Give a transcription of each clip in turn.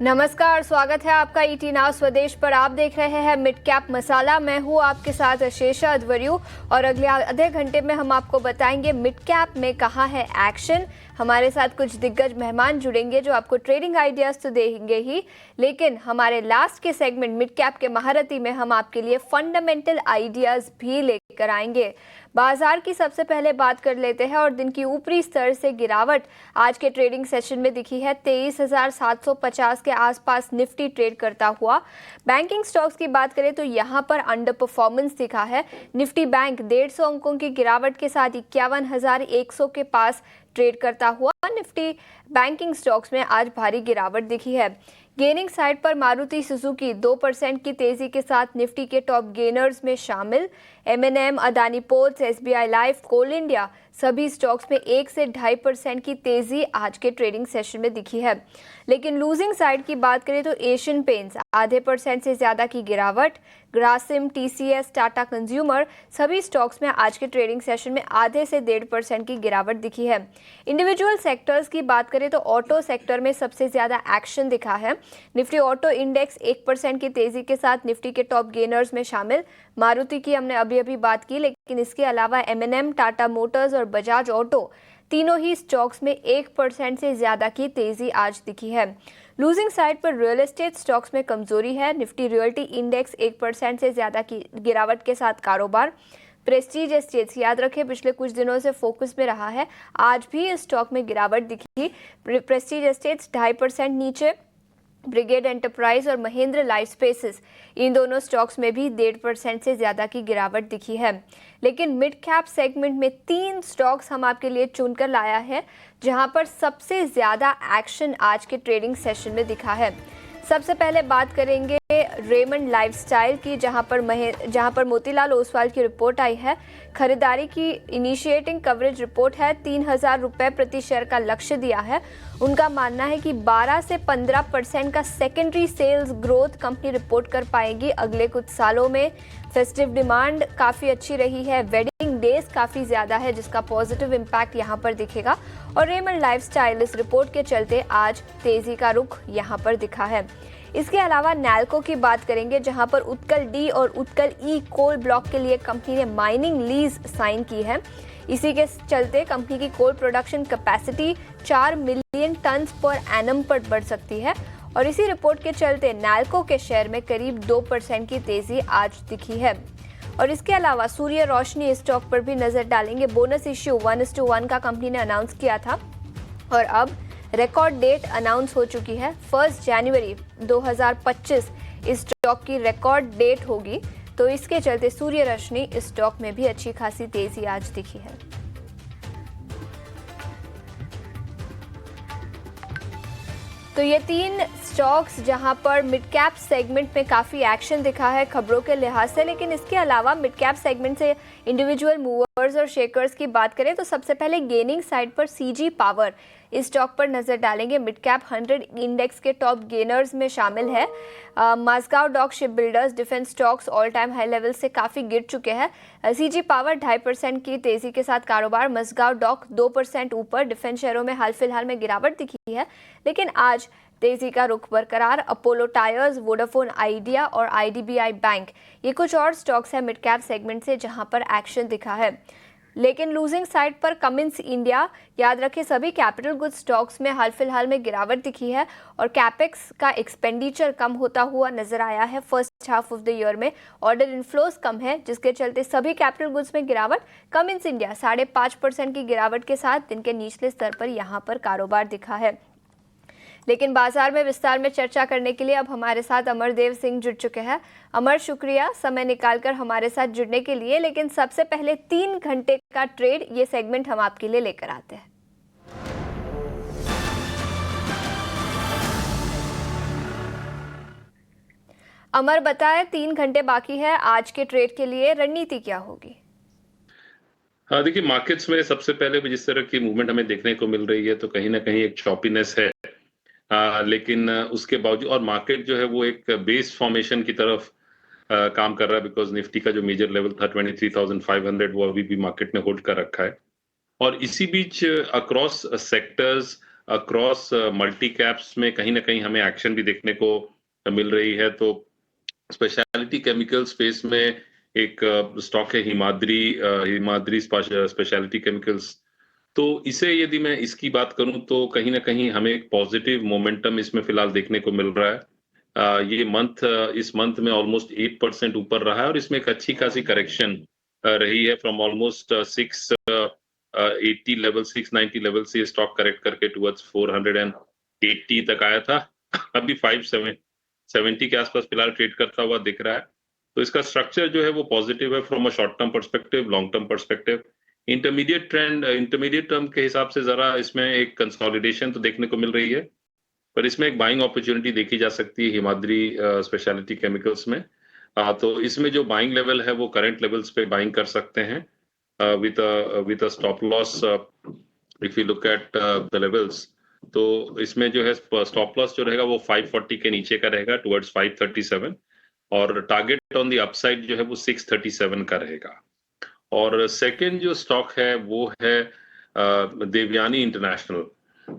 नमस्कार, स्वागत है आपका ईटी नाउ स्वदेश पर। आप देख रहे हैं मिड कैप मसाला। मैं हूं आपके साथ अशेषा अद्वर्यु और अगले आधे घंटे में हम आपको बताएंगे मिड कैप में कहाँ है एक्शन। हमारे साथ कुछ दिग्गज मेहमान जुड़ेंगे जो आपको ट्रेडिंग आइडियाज तो देंगे ही, लेकिन हमारे लास्ट के सेगमेंट मिड कैप के महारथी में हम आपके लिए फंडामेंटल आइडियाज भी लेकर आएंगे। बाजार की सबसे पहले बात कर लेते हैं और दिन की ऊपरी स्तर से गिरावट आज के ट्रेडिंग सेशन में दिखी है। 23,750 के आसपास निफ्टी ट्रेड करता हुआ। बैंकिंग स्टॉक्स की बात करें तो यहां पर अंडर परफॉर्मेंस दिखा है। निफ्टी बैंक 150 अंकों की गिरावट के साथ 51,100 के पास ट्रेड करता हुआ। निफ्टी बैंकिंग स्टॉक्स में आज भारी गिरावट दिखी है। गेनिंग साइड पर मारुति सुजुकी 2% की तेजी के साथ निफ्टी के टॉप गेनर्स में शामिल। M&M, Adani ports, SBI life, coal India सभी स्टॉक्स में 1 से 2.5% की तेजी आज के ट्रेडिंग सेशन में दिखी है। लेकिन लूजिंग साइड की बात करें तो एशियन पेंट्स आधे % से ज्यादा की गिरावट। ग्रासिम, TCS, टाटा कंज्यूमर सभी स्टॉक्स में आज के ट्रेडिंग सेशन में आधे से 1.5% की गिरावट दिखी है। इंडिविजुअल सेक्टर्स की बात करें तो ऑटो सेक्टर में सबसे ज्यादा एक्शन दिखा है। निफ्टी ऑटो इंडेक्स 1% की तेजी के साथ निफ्टी के टॉप गेनर्स में शामिल। मारुति की हमने अभी बात की, लेकिन इसके अलावा M&M, टाटा मोटर्स और बजाज ऑटो तीनों ही स्टॉक्स में 1% से ज्यादा की तेजी आज दिखी है। लूजिंग साइड पर रियल एस्टेट स्टॉक्स में कमजोरी है। निफ्टी रियल्टी इंडेक्स 1% से ज्यादा की गिरावट के साथ कारोबार। प्रेस्टीज एस्टेट्स याद रखें पिछले कुछ दिनों से फोकस में रहा है, आज भी इस स्टॉक में गिरावट दिखी। प्रेस्टीज एस्टेट्स 2.5% नीचे। ब्रिगेड एंटरप्राइज और महेंद्र लाइफ स्पेसेस इन दोनों स्टॉक्स में भी 1.5% से ज्यादा की गिरावट दिखी है। लेकिन मिड कैप सेगमेंट में 3 स्टॉक्स हम आपके लिए चुनकर लाया है जहां पर सबसे ज्यादा एक्शन आज के ट्रेडिंग सेशन में दिखा है। सबसे पहले बात करेंगे रेमंड लाइफस्टाइल की, जहां पर मोतीलाल ओसवाल की रिपोर्ट आई है। खरीदारी की इनिशिएटिंग कवरेज रिपोर्ट है। 3,000 रुपए प्रति शेयर का लक्ष्य दिया है। उनका मानना है कि 12 से 15% का secondary sales growth company report कर पाएगी अगले कुछ सालों में। फेस्टिव डिमांड काफ़ी अच्छी रही है। वेडिंग डेज काफ़ी ज़्यादा है जिसका पॉजिटिव इम्पैक्ट यहाँ पर दिखेगा। और रेमंड लाइफस्टाइल इस रिपोर्ट के चलते आज तेज़ी का रुख यहाँ पर दिखा है। इसके अलावा नैल्को की बात करेंगे, जहां पर उत्कल डी और उत्कल ई कोल ब्लॉक के लिए कंपनी ने माइनिंग लीज साइन की है। इसी के चलते कंपनी की coal production capacity 4 million ton per annum पर बढ़ सकती है। और इसी रिपोर्ट के चलते नैल्को के शेयर में करीब 2% की तेजी आज दिखी है। और इसके अलावा सूर्य रोशनी स्टॉक पर भी नजर डालेंगे। बोनस इश्यू 1:1 का कंपनी ने अनाउंस किया था और अब रिकॉर्ड डेट अनाउंस हो चुकी है। 1 जनवरी 2025 इस स्टॉक की रिकॉर्ड डेट होगी, तो इसके चलते सूर्य रोशनी इस स्टॉक में भी अच्छी खासी तेजी आज दिखी है। तो ये 3 स्टॉक्स जहां पर मिड कैप सेगमेंट में काफ़ी एक्शन दिखा है खबरों के लिहाज से। लेकिन इसके अलावा मिड कैप सेगमेंट से इंडिविजुअल मूवर्स और शेकर्स की बात करें तो सबसे पहले गेनिंग साइड पर CG पावर इस स्टॉक पर नजर डालेंगे। मिड कैप 100 इंडेक्स के टॉप गेनर्स में शामिल है। Mazagon dock ship builders defence stocks all time high level से काफ़ी गिर चुके हैं। CG पावर 2.5% की तेजी के साथ कारोबार। मजगांव डॉक 2% ऊपर। डिफेंस शेयरों में हाल फिलहाल में गिरावट दिखी है, लेकिन आज तेजी का रुख बरकरार। अपोलो टायर्स, वोडाफोन आइडिया और IDBI बैंक ये कुछ और स्टॉक्स हैं मिड कैप सेगमेंट से जहां पर एक्शन दिखा है। लेकिन लूजिंग साइड पर कमिंस इंडिया, याद रखें सभी कैपिटल गुड स्टॉक्स में हाल फिलहाल में गिरावट दिखी है और कैपेक्स का एक्सपेंडिचर कम होता हुआ नजर आया है first half of the year में। ऑर्डर इनफ्लोज कम है जिसके चलते सभी कैपिटल गुड्स में गिरावट। कमिंस इंडिया 5.5% की गिरावट के साथ दिन के निचले स्तर पर यहाँ पर कारोबार दिखा है। लेकिन बाजार में विस्तार में चर्चा करने के लिए अब हमारे साथ अमरदेव सिंह जुड़ चुके हैं। अमर, शुक्रिया समय निकालकर हमारे साथ जुड़ने के लिए। लेकिन सबसे पहले 3 घंटे का ट्रेड ये सेगमेंट हम आपके लिए लेकर आते हैं। अमर बताएं, 3 घंटे बाकी है आज के ट्रेड के लिए, रणनीति क्या होगी? हाँ देखिए, मार्केट्स में सबसे पहले जिस तरह की मूवमेंट हमें देखने को मिल रही है तो कहीं ना कहीं एक चॉपीनेस है। लेकिन उसके बावजूद और मार्केट जो है वो एक बेस फॉर्मेशन की तरफ काम कर रहा है, बिकॉज निफ्टी का जो मेजर लेवल था 23,500 वो अभी भी मार्केट ने होल्ड कर रखा है। और इसी बीच across sectors across multi caps में कहीं ना कहीं हमें एक्शन भी देखने को मिल रही है। तो स्पेशलिटी केमिकल स्पेस में एक स्टॉक है हिमाद्री स्पेशलिटी केमिकल्स। तो इसे यदि मैं इसकी बात करूं तो कहीं ना कहीं हमें एक पॉजिटिव मोमेंटम इसमें फिलहाल देखने को मिल रहा है। इस मंथ में ऑलमोस्ट 8% ऊपर रहा है और इसमें एक अच्छी खासी करेक्शन रही है फ्रॉम ऑलमोस्ट 680 लेवल 690 लेवल से स्टॉक करेक्ट करके टुवर्ड्स 480 तक आया था। अभी 570 के आसपास फिलहाल ट्रेड करता हुआ दिख रहा है। तो इसका स्ट्रक्चर जो है वो पॉजिटिव है from a short term perspective, long term perspective. Intermediate term के हिसाब से जरा इसमें एक कंसोलिडेशन तो देखने को मिल रही है, पर इसमें एक बाइंग अपॉर्चुनिटी देखी जा सकती है हिमाद्री स्पेशलिटी केमिकल्स में। तो इसमें जो बाइंग लेवल है वो करंट लेवल्स पे बाइंग कर सकते हैं with a stop loss if you look at the levels. तो इसमें जो है स्टॉप लॉस जो रहेगा वो 540 के नीचे का रहेगा टुवर्ड्स 537, और टारगेट ऑन द अपसाइड जो है वो 637 का रहेगा। और सेकंड जो स्टॉक है वो है देवयानी इंटरनेशनल।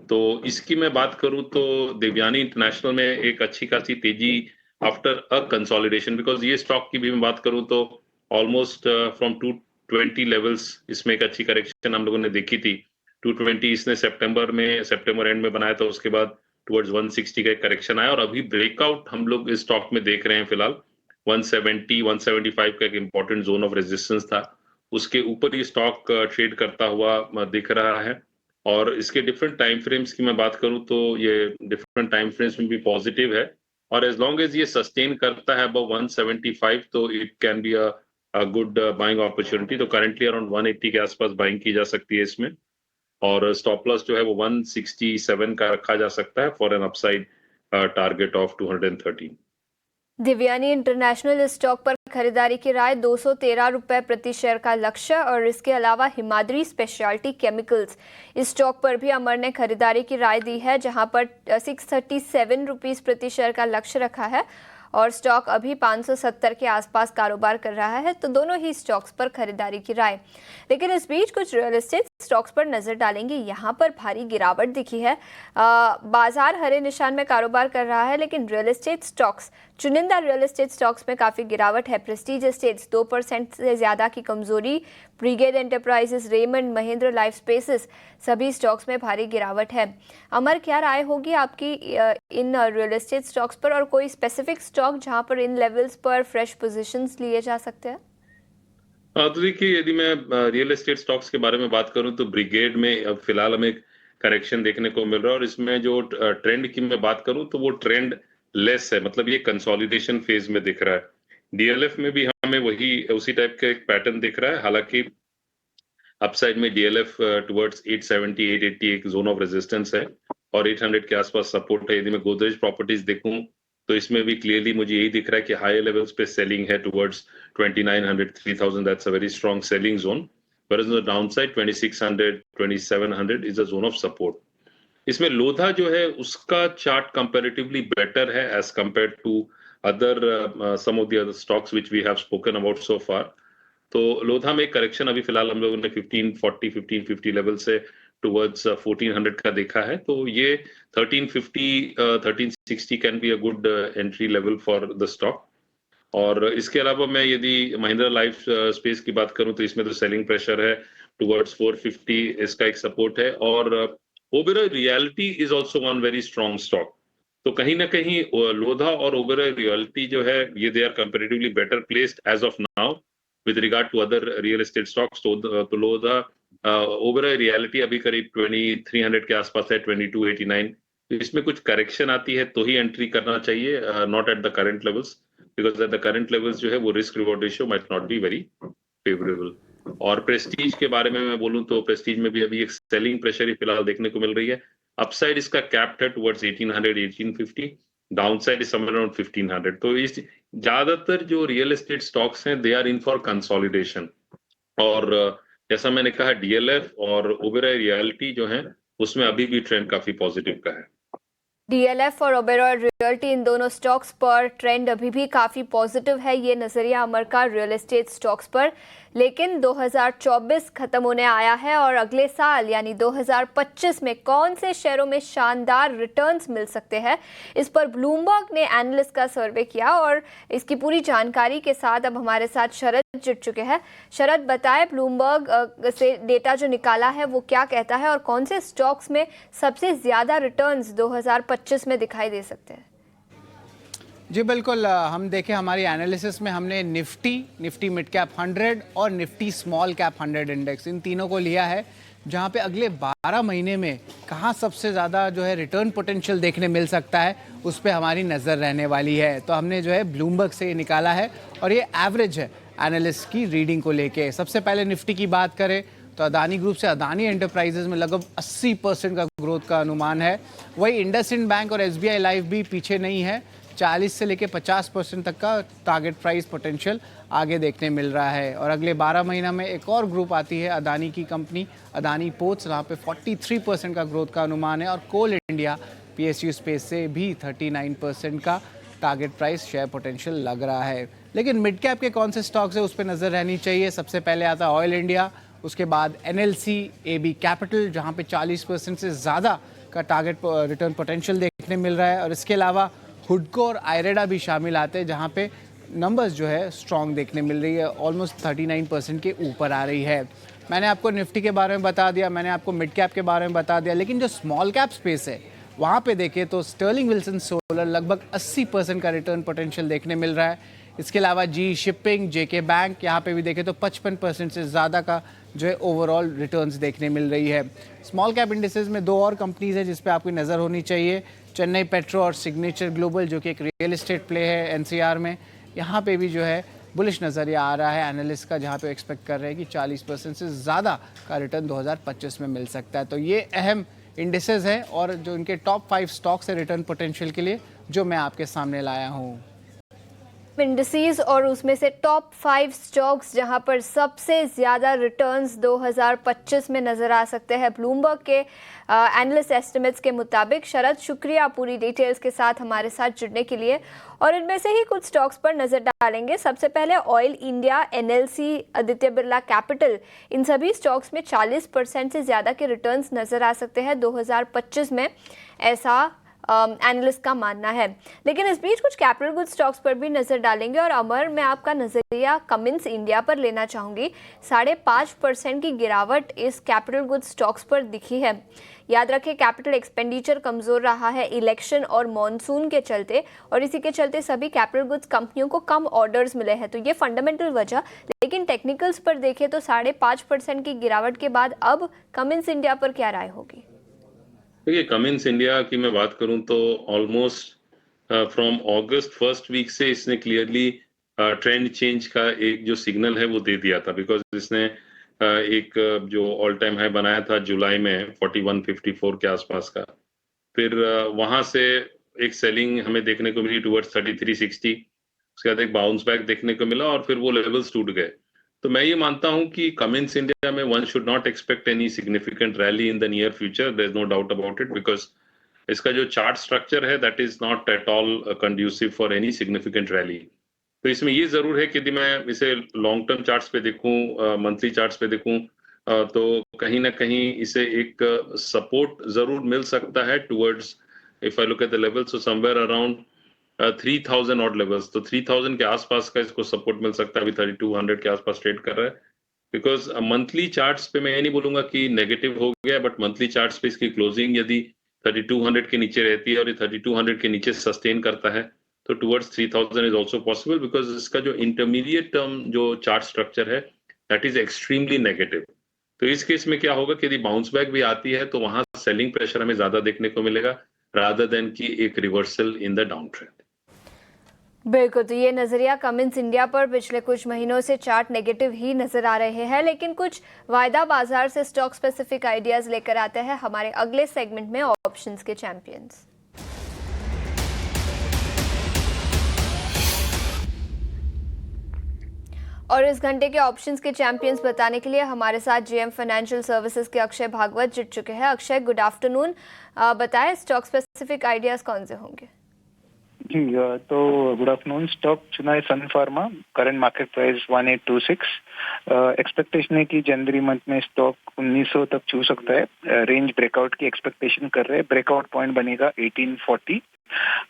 तो इसकी मैं बात करूं तो देवयानी इंटरनेशनल में एक अच्छी खासी तेजी आफ्टर अ कंसोलिडेशन, बिकॉज ये स्टॉक की भी मैं बात करूं तो ऑलमोस्ट फ्रॉम 220 लेवल्स इसमें एक अच्छी करेक्शन हम लोगों ने देखी थी। 220 इसने सितंबर एंड में बनाया था, उसके बाद टुवर्ड्स 160 का एक करेक्शन आया और अभी ब्रेकआउट हम लोग इस स्टॉक में देख रहे हैं फिलहाल। 170-175 का एक इंपॉर्टेंट जोन ऑफ रेजिस्टेंस था, उसके ऊपर ये स्टॉक ट्रेड करता हुआ दिख रहा है। और इसके डिफरेंट टाइम फ्रेम्स की मैं बात करूं तो ये डिफरेंट टाइम फ्रेम्स में भी पॉजिटिव है, और एज लॉन्ग एज ये सस्टेन करता है अबव 175 तो it can be a good buying opportunity. तो करंटली अराउंड 180 के आसपास बाइंग की जा सकती है इसमें, और स्टॉप लॉस जो है वो 167 का रखा जा सकता है for an upside target of 213। Divyani international stock पर खरीदारी की राय 213 रुपए प्रति शेयर का लक्ष्य, और इसके अलावा हिमाद्री स्पेशलिटी केमिकल्स इस स्टॉक पर भी अमर ने खरीदारी की राय दी है, जहां पर 637 रुपीस प्रति शेयर का लक्ष्य रखा है और स्टॉक अभी 570 के आसपास कारोबार कर रहा है। तो दोनों ही स्टॉक्स पर खरीदारी की राय। लेकिन इस बीच कुछ रियल एस्टेट स्टॉक्स पर नजर डालेंगे। यहाँ पर भारी गिरावट दिखी है। बाजार हरे निशान में कारोबार कर रहा है, लेकिन रियल एस्टेट स्टॉक्स, चुनिंदा रियल एस्टेट स्टॉक्स में काफ़ी गिरावट है। प्रेस्टीज एस्टेट्स 2% से ज़्यादा की कमजोरी, brigade enterprises, Raymond, Mahindra life spaces, सभी स्टॉक्स में भारी गिरावट है। अमर, क्या राय होगी आपकी इन रियल एस्टेट स्टॉक्स पर, और कोई स्पेसिफिक स्टॉक जहां पर इन लेवल्स पर फ्रेश पोजीशंस लिए जा सकते हैं? तो देखिए, यदि मैं रियल एस्टेट स्टॉक्स के बारे में बात करूं तो ब्रिगेड में अब फिलहाल हमें करेक्शन देखने को मिल रहा है, और इसमें जो ट्रेंड की मैं बात करूं तो वो ट्रेंड लेस है, मतलब ये कंसोलिडेशन फेज में दिख रहा है। डीएलएफ में भी हमें उसी टाइप का एक पैटर्न दिख रहा है। हालांकि अपसाइड में डीएलएफ टुवर्ड्स 870 880 एक जोन ऑफ रेजिस्टेंस है, और 800 के आसपास सपोर्ट है। यदि मैं गोदरेज प्रॉपर्टीज देखूं तो इसमें भी क्लियरली मुझे यही दिख रहा है कि हायर लेवल्स पे सेलिंग है towards 2900 3000, that's a very strong selling zone. whereas on the downside 2600 2700 is a zone of support. इसमें लोधा जो है उसका चार्ट कंपैरेटिवली बेटर है as compare to other some of the other stocks which we have spoken about so far. तो लोधा में correction अभी फिलहाल हम लोगों ने 1540 1550 लेवल से टुवर्ड्स 1400 का देखा है। तो ये 1350 1360 can be a good entry level for the stock. और इसके अलावा मैं यदि महिंद्रा लाइफ स्पेस की बात करूं तो इसमें तो सेलिंग प्रेशर है टुवर्ड्स 450, इसका एक सपोर्ट है। और Oberoi reality is also one very strong stock. तो कहीं ना कहीं लोधा और ओबेरॉय रियलिटी जो है ये they are comparatively better placed as of now with regard to other real estate stocks. तो लोधा ओबेरॉय रियलिटी अभी करीब 2300 के आसपास है, 2289। तो इसमें कुछ करेक्शन आती है तो ही एंट्री करना चाहिए, not at the current levels, because at the current levels जो है वो risk reward ratio might not be very favourable. और प्रेस्टीज के बारे में मैं बोलूं तो प्रेस्टीज में भी अभी एक सेलिंग प्रेशर ही फिलहाल देखने को मिल रही है। अपसाइड इसका कैप्ड है towards 1800 1850, downside is somewhere around 1500। तो इस ज्यादातर जो रियल एस्टेट स्टॉक्स हैं they are in for consolidation, और जैसा मैंने कहा डीएलएफ और ओबेरॉय रियलिटी जो है उसमें अभी भी ट्रेंड काफी पॉजिटिव का है। डीएलएफ और ओबेरॉय रियल्टी, इन दोनों स्टॉक्स पर ट्रेंड अभी भी काफ़ी पॉजिटिव है। ये नज़रिया अमर का रियल एस्टेट स्टॉक्स पर। लेकिन 2024 खत्म होने आया है और अगले साल यानी 2025 में कौन से शेयरों में शानदार रिटर्न्स मिल सकते हैं, इस पर ब्लूमबर्ग ने एनालिस्ट का सर्वे किया और इसकी पूरी जानकारी के साथ अब हमारे साथ शरद जुड़ चुके हैं। शरद, बताएं ब्लूमबर्ग से डेटा जो निकाला है वो क्या कहता है और कौन से स्टॉक्स में सबसे ज़्यादा रिटर्न्स 2025 में दिखाई दे सकते हैं? जी बिल्कुल, हम देखें हमारी एनालिसिस में हमने निफ्टी मिड कैप 100 और निफ्टी स्मॉल कैप 100 इंडेक्स, इन तीनों को लिया है, जहां पे अगले 12 महीने में कहां सबसे ज़्यादा जो है रिटर्न पोटेंशियल देखने मिल सकता है, उस पर हमारी नज़र रहने वाली है। तो हमने जो है ब्लूमबर्ग से निकाला है और ये एवरेज है एनालिस्ट की रीडिंग को लेके। सबसे पहले निफ्टी की बात करें तो अदानी ग्रुप से अदानी एंटरप्राइजेज में लगभग 80% का ग्रोथ का अनुमान है। वही इंडसइंड बैंक और एसबीआई लाइफ भी पीछे नहीं है, 40 से लेकर 50% तक का टारगेट प्राइस पोटेंशियल आगे देखने मिल रहा है। और अगले 12 महीना में एक और ग्रुप आती है अदानी की कंपनी अदानी पोर्ट्स, जहाँ पे 43% का ग्रोथ का अनुमान है। और कोल इंडिया पीएसयू स्पेस से भी 39% का टारगेट प्राइस शेयर पोटेंशियल लग रहा है। लेकिन मिड कैप के कौन से स्टॉक्स है उस पर नज़र रहनी चाहिए। सबसे पहले आता है ऑयल इंडिया, उसके बाद एनएलसी, एबी कैपिटल, जहाँ पे 40% से ज़्यादा का टारगेट रिटर्न पोटेंशियल देखने मिल रहा है। और इसके अलावा हुडको और आयरेडा भी शामिल आते हैं, जहाँ पे नंबर्स जो है स्ट्रॉन्ग देखने मिल रही है, ऑलमोस्ट 39% के ऊपर आ रही है। मैंने आपको निफ्टी के बारे में बता दिया, मैंने आपको मिड कैप के बारे में बता दिया, लेकिन जो स्मॉल कैप स्पेस है वहाँ पे देखें तो स्टर्लिंग विल्सन सोलर लगभग 80% का रिटर्न पोटेंशियल देखने मिल रहा है। इसके अलावा जी शिपिंग, जेके बैंक, यहाँ पे भी देखें तो 55% से ज़्यादा का जो है ओवरऑल रिटर्न्स देखने मिल रही है। स्मॉल कैप इंडिसेस में दो और कंपनीज हैं जिस पे आपकी नज़र होनी चाहिए, चेन्नई पेट्रो और सिग्नेचर ग्लोबल, जो कि एक रियल एस्टेट प्ले है एनसीआर में। यहाँ पे भी जो है बुलिश नज़रिया आ रहा है एनालिस्ट का, जहाँ पे एक्सपेक्ट कर रहे हैं कि 40% से ज़्यादा का रिटर्न 2025 में मिल सकता है। तो ये अहम इंडिसेस हैं और जो इनके टॉप 5 स्टॉक्स है रिटर्न पोटेंशियल के लिए, जो मैं आपके सामने लाया हूँ। इंडिसेस और उसमें से टॉप 5 स्टॉक्स जहां पर सबसे ज़्यादा रिटर्न्स 2025 में नज़र आ सकते हैं ब्लूमबर्ग के एनालिस्ट एस्टिमेट्स के मुताबिक। शरद, शुक्रिया पूरी डिटेल्स के साथ हमारे साथ जुड़ने के लिए। और इनमें से ही कुछ स्टॉक्स पर नज़र डालेंगे। सबसे पहले oil India, NLC, Aditya Birla capital, इन सभी स्टॉक्स में 40% से ज़्यादा के रिटर्न्स नज़र आ सकते हैं 2025 में, ऐसा एनालिस्ट का मानना है। लेकिन इस बीच कुछ कैपिटल गुड स्टॉक्स पर भी नज़र डालेंगे और अमर, मैं आपका नज़रिया कमिंस इंडिया पर लेना चाहूँगी। 5.5% की गिरावट इस कैपिटल गुड स्टॉक्स पर दिखी है। याद रखें कैपिटल एक्सपेंडिचर कमज़ोर रहा है इलेक्शन और मॉनसून के चलते, और इसी के चलते सभी कैपिटल गुड्स कंपनियों को कम ऑर्डर्स मिले हैं, तो ये फंडामेंटल वजह। लेकिन टेक्निकल्स पर देखें तो 5.5% की गिरावट के बाद अब कमिंस इंडिया पर क्या राय होगी? देखिए, कमिंस इंडिया की मैं बात करूं तो almost from August first week से इसने क्लियरली ट्रेंड चेंज का एक जो सिग्नल है वो दे दिया था। बिकॉज इसने एक जो ऑल टाइम हाई बनाया था जुलाई में 4154 के आसपास का, फिर वहां से एक सेलिंग हमें देखने को मिली टुवर्ड्स 3360, उसके बाद एक बाउंस बैक देखने को मिला और फिर वो लेवल्स टूट गए। तो मैं ये मानता हूं कि कमिंस इंडिया में one should not expect any significant rally in the near future, there is no doubt about it, because इसका जो चार्ट स्ट्रक्चर है that is not at all conducive for any significant rally. तो इसमें ये जरूर है कि यदि मैं इसे लॉन्ग टर्म चार्ट्स पे देखूं, मंथली चार्ट्स पे देखूं, तो कहीं ना कहीं इसे एक सपोर्ट जरूर मिल सकता है towards, if I look at the level, so somewhere around 3000 odd levels, तो 3000 के आसपास का इसको सपोर्ट मिल सकता है। अभी 3200 के आसपास ट्रेड कर रहा है। बिकॉज मंथली चार्ट्स पे मैं ये नहीं बोलूंगा कि नेगेटिव हो गया, बट मंथली चार्ट्स पे इसकी क्लोजिंग यदि 3200 के नीचे रहती है और ये 3200 के नीचे सस्टेन करता है तो towards 3000 is also possible, because इसका जो इंटरमीडिएट टर्म जो चार्ट स्ट्रक्चर है दैट इज एक्सट्रीमली नेगेटिव। तो इस केस में क्या होगा कि यदि बाउंस बैक भी आती है तो वहां सेलिंग प्रेशर हमें ज्यादा देखने को मिलेगा रादर देन की एक reversal in the down trend. बिल्कुल, तो ये नज़रिया कमिंस इंडिया पर पिछले कुछ महीनों से चार्ट नेगेटिव ही नज़र आ रहे हैं। लेकिन कुछ वायदा बाजार से स्टॉक स्पेसिफिक आइडियाज़ लेकर आते हैं हमारे अगले सेगमेंट में, ऑप्शंस के चैंपियंस। और इस घंटे के ऑप्शंस के चैंपियंस बताने के लिए हमारे साथ जेएम फाइनेंशियल सर्विसेज के अक्षय भागवत जुड़ चुके हैं। Akshay, good afternoon. बताएं स्टॉक स्पेसिफिक आइडियाज कौन से होंगे? जी, तो गुड आफ्टरनून। स्टॉक चुना है sun pharma, current market price 1826। Expectation है कि जनवरी मंथ में स्टॉक 1900 तक छू सकता है। रेंज ब्रेकआउट की एक्सपेक्टेशन कर रहे हैं। ब्रेकआउट पॉइंट बनेगा 1840।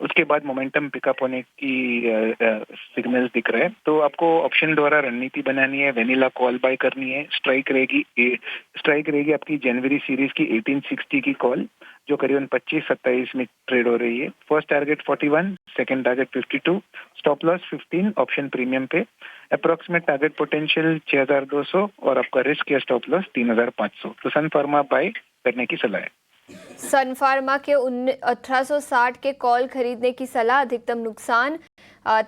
उसके बाद मोमेंटम पिकअप होने की सिग्नल्स दिख रहे हैं। तो आपको ऑप्शन द्वारा रणनीति बनानी है, वेनिला कॉल बाय करनी है। स्ट्राइक रहेगी आपकी जनवरी सीरीज की 1860 की कॉल, जो करीबन 25-27 में ट्रेड हो रही है। First target 41, second target 52, stop loss 15 option premium पे। अप्रोक्सीमेट टारगेट पोटेंशियल 6200 और आपका रिस्क या स्टॉप लॉस 3500। तो सन फार्मा बाय करने की सलाह है। सन फार्मा के 1860 के कॉल खरीदने की सलाह। अधिकतम नुकसान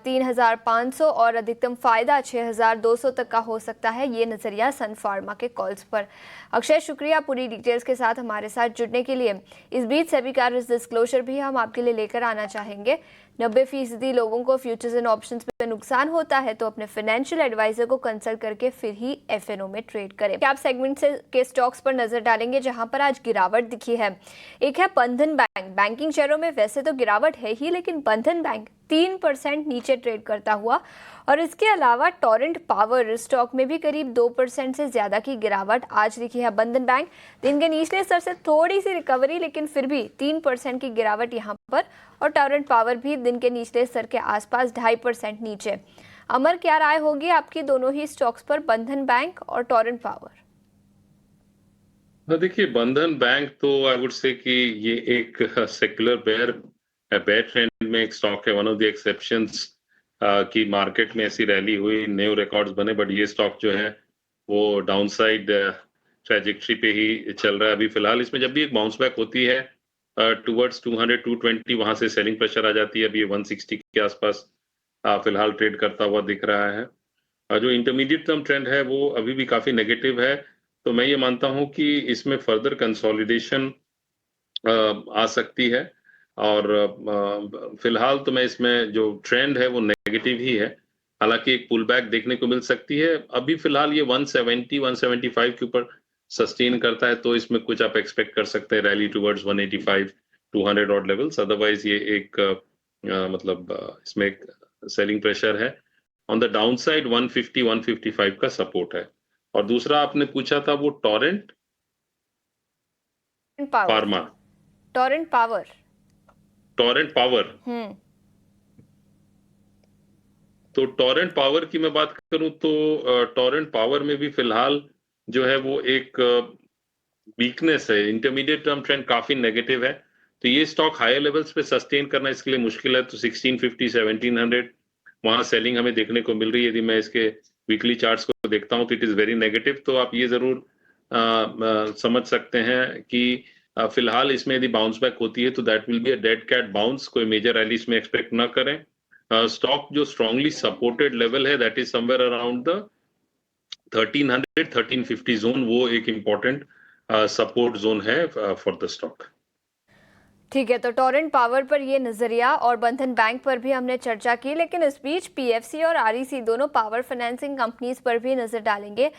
3500 और अधिकतम फायदा 6200 तक का हो सकता है। ये नजरिया सन फार्मा के कॉल्स पर। अक्षय, शुक्रिया पूरी डिटेल्स के साथ हमारे साथ जुड़ने के लिए। इस बीच सभी का रिस्क डिस्क्लोजर भी हम आपके लिए लेकर आना चाहेंगे। 90% लोगों को फ्यूचर्स एंड ऑप्शंस में नुकसान होता है, तो अपने फाइनेंशियल एडवाइजर को कंसल्ट करके फिर ही एफएनओ में ट्रेड करें। कैप सेगमेंट से के स्टॉक्स पर नजर डालेंगे जहां पर आज गिरावट दिखी है। एक है बंधन बैंक। बैंकिंग शेयरों में वैसे तो गिरावट है ही, लेकिन बंधन बैंक 3% नीचे ट्रेड करता हुआ। और इसके अलावा टोरेंट पावर स्टॉक में भी करीब 2% से ज्यादा की गिरावट आज दिखी है। बंधन बैंक दिन के निचले स्तर से थोड़ी सी रिकवरी, लेकिन फिर भी 3% की गिरावट यहाँ पर। और टोरेंट पावर भी दिन के निचले स्तर के आसपास 2.5% नीचे। अमर, क्या राय होगी आपकी दोनों ही स्टॉक्स पर, बंधन बैंक और टोरेंट पावर? देखिए, बंधन बैंक तो आई वुड से कि ये एक सेक्युलर बेयर ट्रेंड में एक स्टॉक है। वन ऑफ द एक्सेप्शंस कि मार्केट में ऐसी रैली हुई, न्यू रिकॉर्ड्स बने, बट ये स्टॉक जो है वो डाउनसाइड ट्रैजेक्टरी पे ही चल रहा है अभी फिलहाल। इसमें जब भी एक बाउंस बैक होती है टुवर्ड्स 200-220, वहां से सेलिंग प्रेशर आ जाती है। अभी ये 160 के आसपास फिलहाल ट्रेड करता हुआ दिख रहा है। जो इंटरमीडिएट टर्म ट्रेंड है वो अभी भी काफी नेगेटिव है। तो मैं ये मानता हूं कि इसमें फर्दर कंसोलिडेशन आ सकती है। और फिलहाल तो मैं इसमें जो ट्रेंड है वो नेगेटिव ही है। हालांकि एक पुल बैक देखने को मिल सकती है। अभी फिलहाल ये 170-175 के ऊपर सस्टेन करता है, तो इसमें कुछ आप एक्सपेक्ट कर सकते हैं rally towards 185-200 odd levels. Otherwise ये एक इसमें एक सेलिंग प्रेशर है। ऑन द डाउन साइड 150-155 का सपोर्ट है। और दूसरा आपने पूछा था वो टोरेंट फार्मा, टोरेंट पावर। तो टोरेंट पावर की मैं बात करूं तो टोरेंट पावर में भी फिलहाल जो है वो एक वीकनेस है। इंटरमीडिएट टर्म ट्रेंड काफी नेगेटिव है, तो ये स्टॉक हायर लेवल्स पे सस्टेन करना इसके लिए मुश्किल है। तो 1650-1700 वहां सेलिंग हमें देखने को मिल रही है। यदि मैं इसके वीकली चार्ट्स को देखता हूं तो इट इज वेरी नेगेटिव। तो आप ये जरूर समझ सकते हैं कि फिलहाल इसमें यदि बाउंस बैक होती है तो that will be a dead cat bounce. कोई मेजर रैली इसमें एक्सपेक्ट ना करें। स्टॉक जो स्ट्रांगली सपोर्टेड लेवल है that is somewhere around the 1300-1350 zone, वो एक इंपॉर्टेंट सपोर्ट जोन है फॉर द स्टॉक। ठीक है, तो टोरेंट पावर पर ये नजरिया और बंधन बैंक पर भी हमने चर्चा की, लेकिन इस बीच पीएफसी और आरईसी दोनों पावर फाइनेंसिंग कंपनीज पर भी नजर डालेंगे।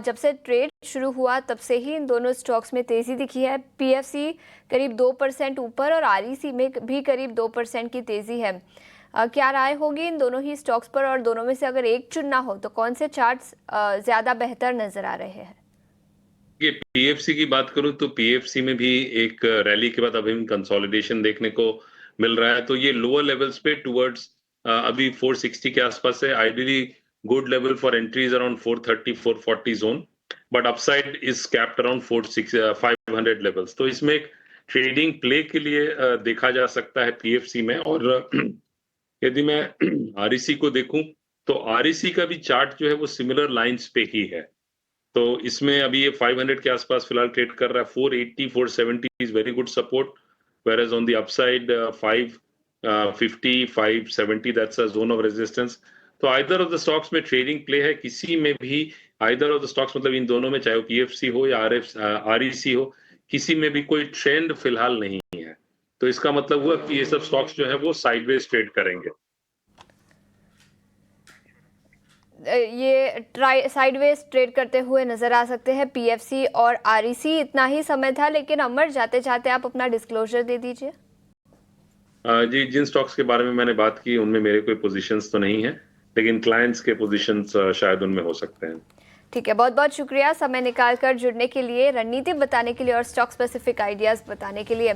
जब से ट्रेड शुरू हुआ तब से ही इन दोनों स्टॉक्स में तेजी दिखी है। पीएफसी करीब 2% ऊपर और आरईसी में भी करीब 2% की तेजी है। क्या राय होगी इन दोनों ही स्टॉक्स पर, और दोनों में से अगर एक चुनना हो तो कौन से चार्ट्स ज्यादा बेहतर नजर आ रहे हैं? ये पीएफसी की बात करूं तो पीएफसी में भी एक रैली के बाद अभी कंसोलिडेशन देखने को मिल रहा है। तो ये लोअर लेवल्स पे टुवर्ड्स अभी 460 के आसपास है। Ideally good level for entries around 430-440 zone, but upside is capped around 500 levels. तो इसमें एक ट्रेडिंग प्ले के लिए देखा जा सकता है पीएफसी में। और यदि मैं आरईसी को देखूं तो आरईसी का भी चार्ट जो है वो सिमिलर लाइंस पे ही है। तो इसमें अभी ये 500 के आसपास फिलहाल ट्रेड कर रहा है। 480-470 is very good support, whereas on the upside 550-570 that's a zone of resistance. तो either of the stocks में ट्रेडिंग प्ले है। किसी में भी either of the stocks, मतलब इन दोनों में, चाहे वो पीएफसी हो या आरईसी हो, किसी में भी कोई ट्रेंड फिलहाल नहीं है। तो इसका मतलब हुआ कि ये सब स्टॉक्स जो है वो साइडवेज ट्रेड करेंगे। ये साइडवेज ट्रेड करते हुए नजर आ सकते हैं पीएफसी और आरईसी। इतना ही समय था, लेकिन अमर जाते जाते आप अपना डिस्क्लोजर दे दीजिए। जी, जिन स्टॉक्स के बारे में मैंने बात की उनमें मेरे कोई पोजीशंस तो नहीं है, लेकिन क्लाइंट्स के पोजीशंस शायद उनमें हो सकते हैं। ठीक है, बहुत बहुत शुक्रिया समय निकाल कर जुड़ने के लिए, रणनीति बताने के लिए और स्टॉक स्पेसिफिक आइडियाज बताने के लिए।